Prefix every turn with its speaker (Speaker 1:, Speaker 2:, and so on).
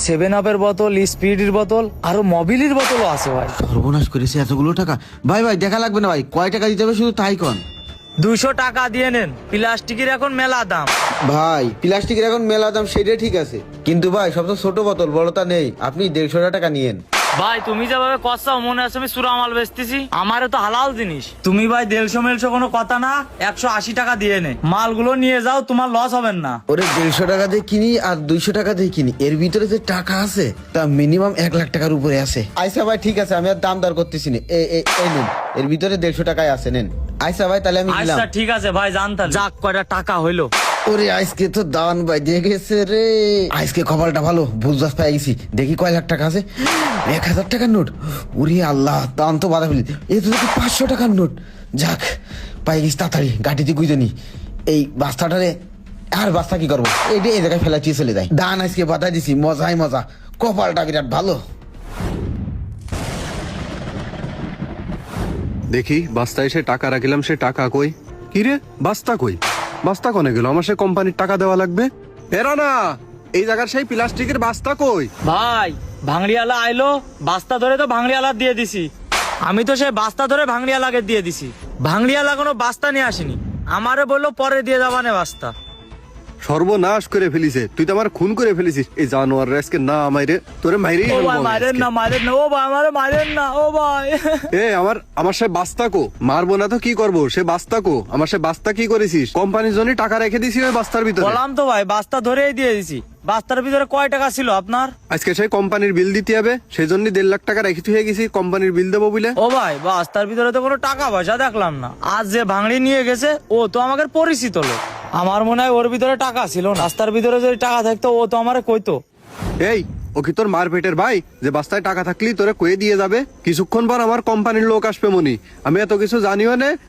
Speaker 1: 7-আপের বোতল, স্পিরিটের বোতল, আরো মোবিলের বোতলও আছে ভাই।
Speaker 2: সর্বনাশ করেছে এতগুলো টাকা। ভাই ভাই দেখা লাগবে না ভাই, কয় টাকা দিতে হবে শুধু তাই কন।
Speaker 1: 200 টাকা দিয়ে নেন, প্লাস্টিকের এখন মেলা দাম।
Speaker 2: ভাই প্লাস্টিকের এখন মেলা দাম, সেটা ঠিক আছে, কিন্তু ভাই সবচেয়ে ছোট বোতল বড়টা নেই, আপনি 150 টাকা নিয়েন।
Speaker 1: ভাই তুমি যেভাবে কষাও মনে আছে আমি সুরা মাল বেচতেছি, আমারও তো হালাল জিনিস। তুমি ভাই 150 কোনো কথা না, 180 টাকা দিয়ে নে, মালগুলো নিয়ে যাও, তোমার লস হবেন না।
Speaker 2: ওরে 150 টাকা দিয়ে কিনি আর 200 টাকা দিয়ে কিনি, এর ভিতরে যে টাকা আছে তা মিনিমাম 1 লাখ টাকার উপরে আছে। আচ্ছা ভাই ঠিক আছে, আমি আর দাম দর করতেছি না, এই নিন, এর ভিতরে 150 টাকায় আছে, নেন। আচ্ছা ভাই তাহলে আমি দিলাম।
Speaker 1: আচ্ছা ঠিক আছে ভাই, জানতাম যাক কয়টা টাকা হইলো।
Speaker 2: ওরে আজকে তো দান ভাই দেখেছে রে, আজকে কপালটা ভালো, বুঝবাস পাই গেছি। দেখি কয় লাখ টাকা আছে, 1000 টাকার নোট। ওরে আল্লাহ, দান তো বাধা ফেলি, এই তো দেখি 500 টাকার নোট। যাক পাই গেছি, তাড়াতাড়ি গাড়িতে গুঁজে নি এই বাস্তাটারে। আর বাস্তা কি করবো, এইটা এই জায়গায় ফেলা চিয়ে চলে যায়। দান আজকে বাধা দিছি, মজাই মজা, কপালটা বিরাট ভালো।
Speaker 3: দেখি বাস্তা এসে টাকা রাখিলাম, সে টাকা কই? কি রে বাস্তা কই? বাস্তা কনে গেল? আমার সে কোম্পানির টাকা দেওয়া লাগবে। এরা না, এই জায়গার সেই প্লাস্টিকের বাস্তা কই?
Speaker 1: ভাই ভাঙড়িওয়ালা আইলো, বাস্তা ধরে তো ভাঙড়িওয়ালা দিয়ে দিছি। আমি তো সেই বাস্তা ধরে ভাঙড়িওয়ালাকে দিয়ে দিছি, ভাঙড়িওয়ালা কোনো বাস্তা নিয়ে আসেনি, আমারে বললো পরে দিয়ে যাবানে বাস্তা।
Speaker 3: সর্বনাশ করে ফেলিছে, তুই তো আমার খুন করে ফেলিছিস। এই জানোয়ার আজকে না মাইরে তোরে মাইরেই
Speaker 1: ও
Speaker 3: ফেলবো
Speaker 1: ভাই
Speaker 3: আমি
Speaker 1: মারেন
Speaker 3: আজকে।
Speaker 1: না, মারেন না, ও ভাই আমারে মারেন না, ও ভাই।
Speaker 3: এ আমার সে বাস্তা কো, মারবো না তো কি করবো, সে বাস্তা কো, আমার সে বাস্তা কি করেছিস? কোম্পানির জন্য টাকা রেখে দিছি ওই বাস্তার ভিতরে।
Speaker 1: বললাম তো ভাই বাস্তা ধরেই দিয়ে দিছি, বাস্তার ভিতরে কয় টাকা ছিল আপনার?
Speaker 3: আজকে সেই কোম্পানির বিল দিতে হবে, সেই জন্য 1.5 লাখ টাকা রেখে হয়ে গেছি কোম্পানির বিল দেবো বলে।
Speaker 1: ও ভাই বাস্তার ভিতরে তো কোনো টাকা পয়সা দেখলাম না, আজ যে ভাঙড়ি নিয়ে গেছে ও তো আমাকে পরিচিত লোক, আমার মনে হয় ওর ভিতরে টাকা ছিল না, রাস্তার ভিতরে যদি টাকা থাকতো ও তো আমারে কইতো।
Speaker 3: এই ও কি তোর মার পেটের ভাই যে বাস্তায় টাকা থাকলি তোরে কয়ে দিয়ে যাবে? কিছুক্ষণ পর আমার কোম্পানির লোক আসবে মনি, আমি এত কিছু জানিও না,